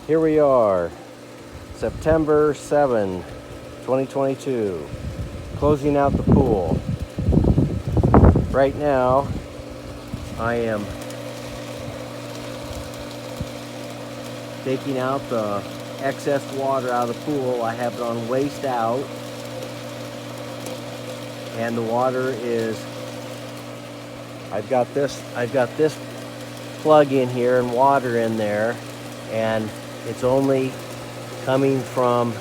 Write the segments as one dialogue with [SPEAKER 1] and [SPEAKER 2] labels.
[SPEAKER 1] Here we are, September 7, 2022, closing out the pool. Right now, I am taking out the excess water out of the pool. I have it on waste out, and the water is, I've got this plug in here and water in there, and it's only coming from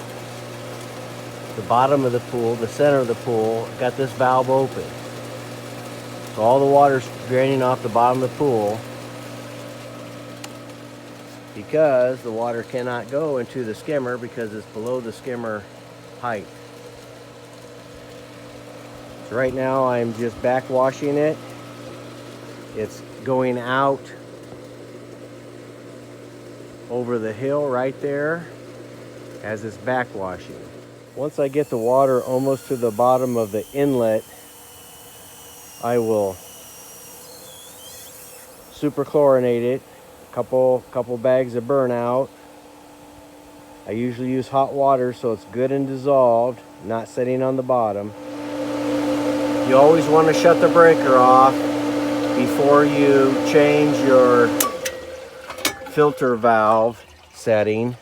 [SPEAKER 1] the bottom of the pool, the center of the pool. Got this valve open, so all the water's draining off the bottom of the pool because the water cannot go into the skimmer because it's below the skimmer height. So right now I'm just backwashing it. It's going out over the hill right there as it's backwashing. Once I get the water almost to the bottom of the inlet, I will superchlorinate it, couple bags of burnout. I usually use hot water so it's good and dissolved, not sitting on the bottom. You always want to shut the breaker off before you change your filter valve setting.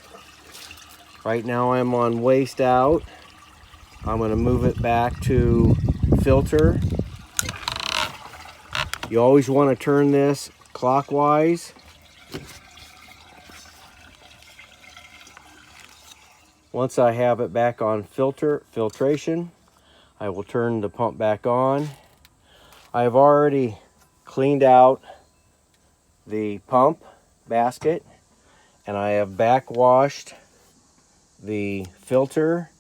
[SPEAKER 1] Right now I'm on waste out. I'm going to move it back to filter. You always want to turn this clockwise. Once I have it back on filtration, I will turn the pump back on. I've already cleaned out the pump basket, and I have backwashed the filter,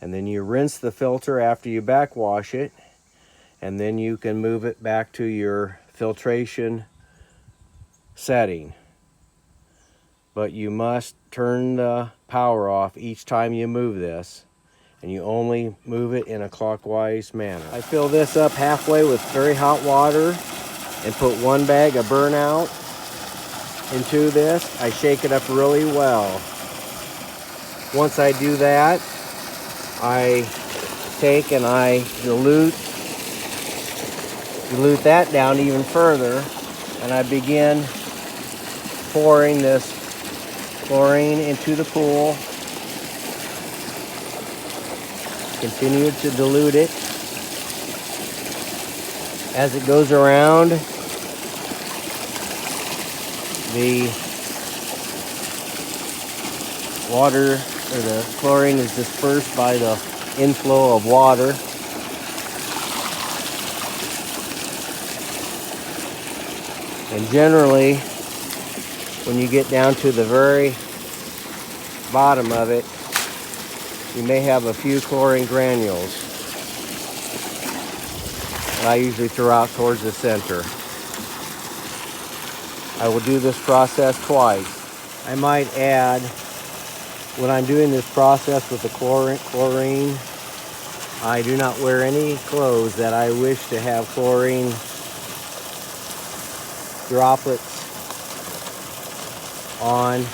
[SPEAKER 1] and then you rinse the filter after you backwash it, and then you can move it back to your filtration setting. But you must turn the power off each time you move this, and you only move it in a clockwise manner. I fill this up halfway with very hot water and put one bag of burnout into this. I shake it up really well. Once I do that, I take and I dilute that down even further, and I begin pouring this chlorine into the pool. Continue to dilute it as it goes around. The water or the chlorine is dispersed by the inflow of water. And generally, when you get down to the very bottom of it, you may have a few chlorine granules. And I usually throw out towards the center. I will do this process twice. I might add, when I'm doing this process with the chlorine, I do not wear any clothes that I wish to have chlorine droplets on.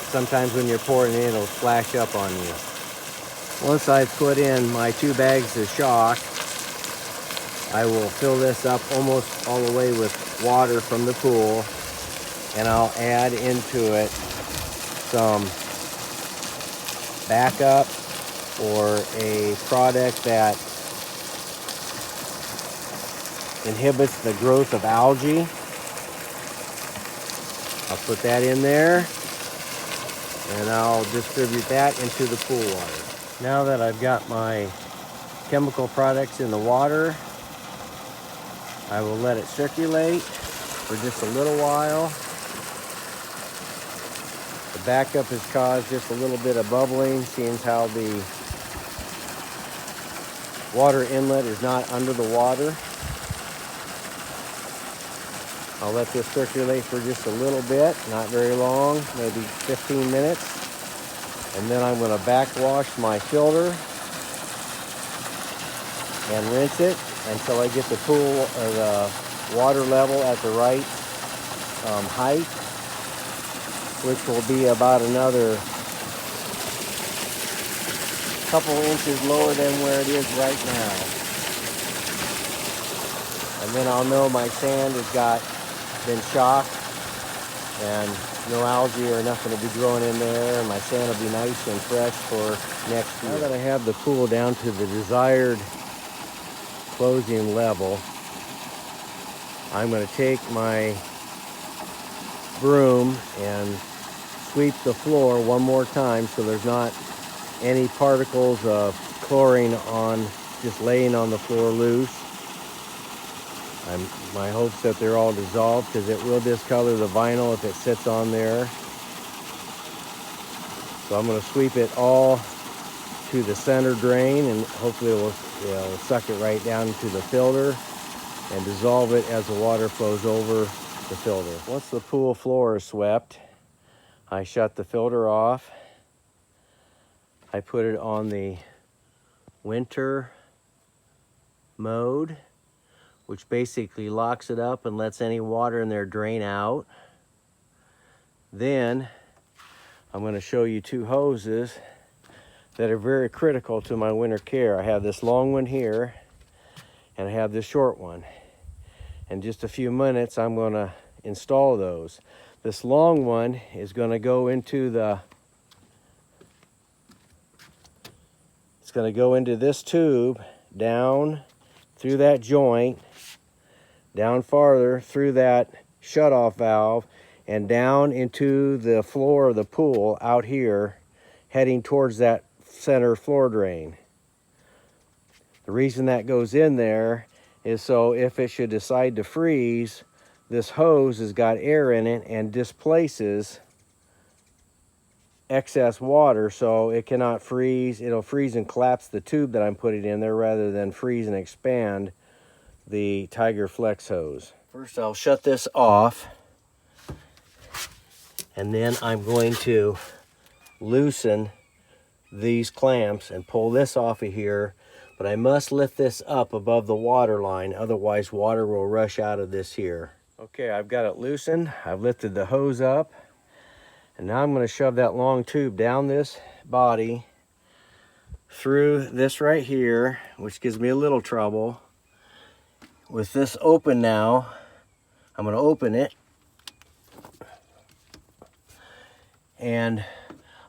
[SPEAKER 1] Sometimes when you're pouring it, it'll splash up on you. Once I've put in my 2 bags of shock, I will fill this up almost all the way with water from the pool, and I'll add into it some backup or a product that inhibits the growth of algae. I'll put that in there, and I'll distribute that into the pool water. Now that I've got my chemical products in the water, I will let it circulate for just a little while. The backup has caused just a little bit of bubbling, seeing how the water inlet is not under the water. I'll let this circulate for just a little bit, not very long, maybe 15 minutes. And then I'm going to backwash my filter and rinse it until I get the pool or the water level at the right height, which will be about another couple inches lower than where it is right now. And then I'll know my sand has been shocked and no algae or nothing will be growing in there, and my sand will be nice and fresh for next year. Now that I have the pool down to the desired closing level, I'm going to take my broom and sweep the floor one more time so there's not any particles of chlorine just laying on the floor loose. My hope's that they're all dissolved, because it will discolor the vinyl if it sits on there. So I'm going to sweep it all to the center drain, and hopefully it'll suck it right down into the filter and dissolve it as the water flows over the filter. Once the pool floor is swept, I shut the filter off. I put it on the winter mode, which basically locks it up and lets any water in there drain out. Then I'm going to show you two hoses that are very critical to my winter care. I have this long one here and I have this short one. In just a few minutes I'm going to install those. This long one is going to go into this tube, down through that joint, down farther through that shutoff valve, and down into the floor of the pool out here, heading towards that center floor drain. The reason that goes in there is so if it should decide to freeze, this hose has got air in it and displaces excess water, so it cannot freeze. It'll freeze and collapse the tube that I'm putting in there rather than freeze and expand the Tiger Flex hose. First I'll shut this off, and then I'm going to loosen these clamps and pull this off of here, but I must lift this up above the water line, otherwise water will rush out of this here. Okay, I've got it loosened. I've lifted the hose up, and now I'm going to shove that long tube down this body through this right here, which gives me a little trouble. With this open now, I'm going to open it, and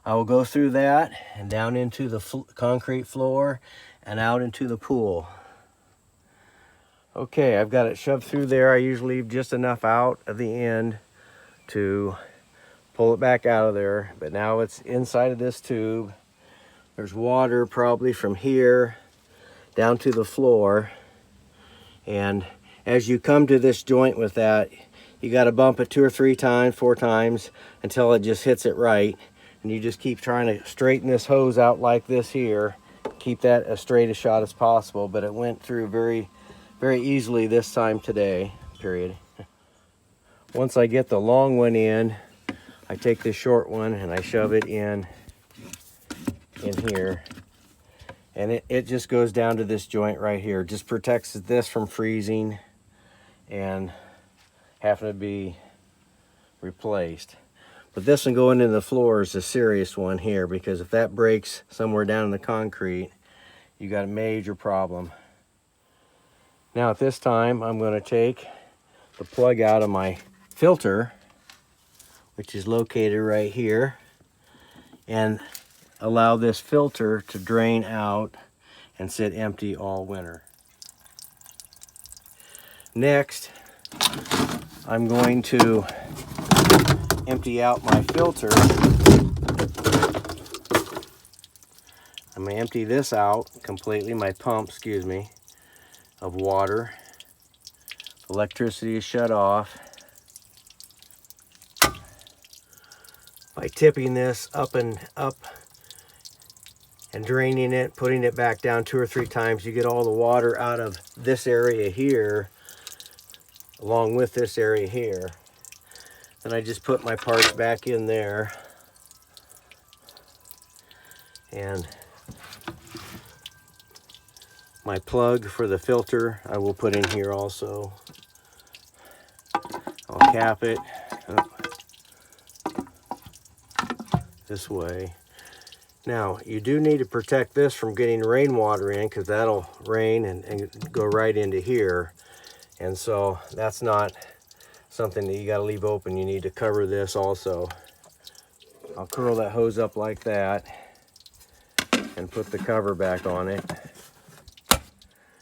[SPEAKER 1] I will go through that and down into the concrete floor and out into the pool. Okay, I've got it shoved through there. I usually leave just enough out at the end to pull it back out of there, but now it's inside of this tube. There's water probably from here down to the floor, and as you come to this joint with that, you got to bump it 2 or 3 times, 4 times until it just hits it right, and you just keep trying to straighten this hose out like this here, keep that as straight a shot as possible. But it went through very, very easily this time today, period. Once I get the long one in, I take this short one and I shove it in here, and it just goes down to this joint right here. Just protects this from freezing and having to be replaced. But this one going into the floor is a serious one here, because if that breaks somewhere down in the concrete, you got a major problem. Now at this time, I'm going to take the plug out of my filter, which is located right here, and allow this filter to drain out and sit empty all winter. Next, I'm going to empty out my filter. I'm going to empty this out completely, my pump, excuse me, of water. Electricity is shut off. By tipping this up and draining it, putting it back down 2 or 3 times, you get all the water out of this area here, along with this area here. Then I just put my parts back in there, and my plug for the filter I will put in here also. I'll cap it. this way. Now, you do need to protect this from getting rainwater in, because that'll rain and go right into here. And so that's not something that you got to leave open. You need to cover this also. I'll curl that hose up like that and put the cover back on it,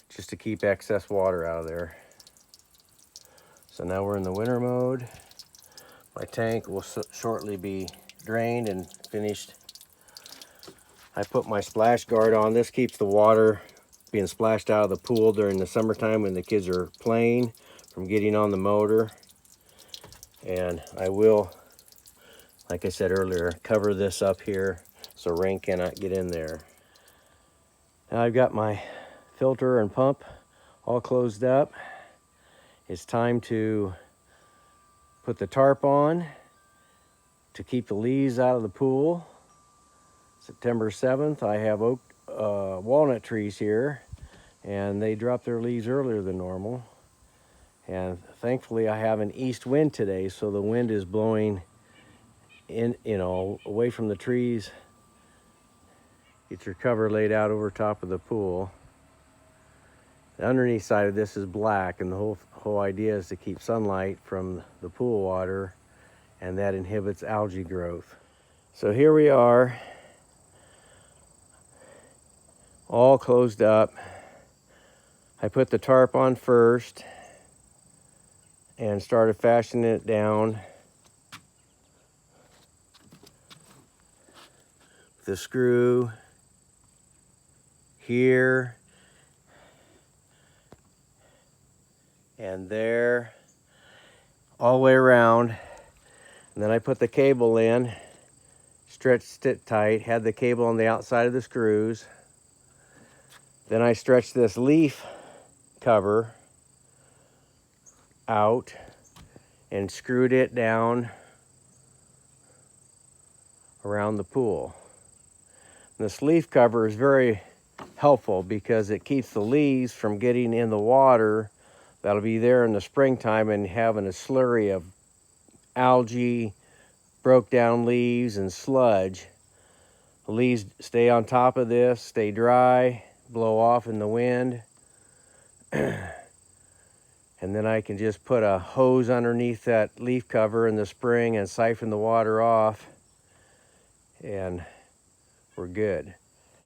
[SPEAKER 1] just to keep excess water out of there. So now we're in the winter mode. My tank will shortly be drained and finished. I put my splash guard on. This keeps the water being splashed out of the pool during the summertime when the kids are playing from getting on the motor. And I will, like I said earlier, cover this up here so rain cannot get in there. Now I've got my filter and pump all closed up. It's time to put the tarp on to keep the leaves out of the pool. September 7th, I have walnut trees here, and they drop their leaves earlier than normal. And thankfully I have an east wind today, so the wind is blowing in, away from the trees. Get your cover laid out over top of the pool. The underneath side of this is black, and the whole idea is to keep sunlight from the pool water, and that inhibits algae growth. So here we are, all closed up. I put the tarp on first and started fastening it down. The screw here and there, all the way around. And then I put the cable in, stretched it tight, had the cable on the outside of the screws. Then I stretched this leaf cover out and screwed it down around the pool. And this leaf cover is very helpful because it keeps the leaves from getting in the water that'll be there in the springtime and having a slurry of algae, broke down leaves, and sludge. The leaves stay on top of this, stay dry, blow off in the wind. And then I can just put a hose underneath that leaf cover in the spring and siphon the water off, and we're good.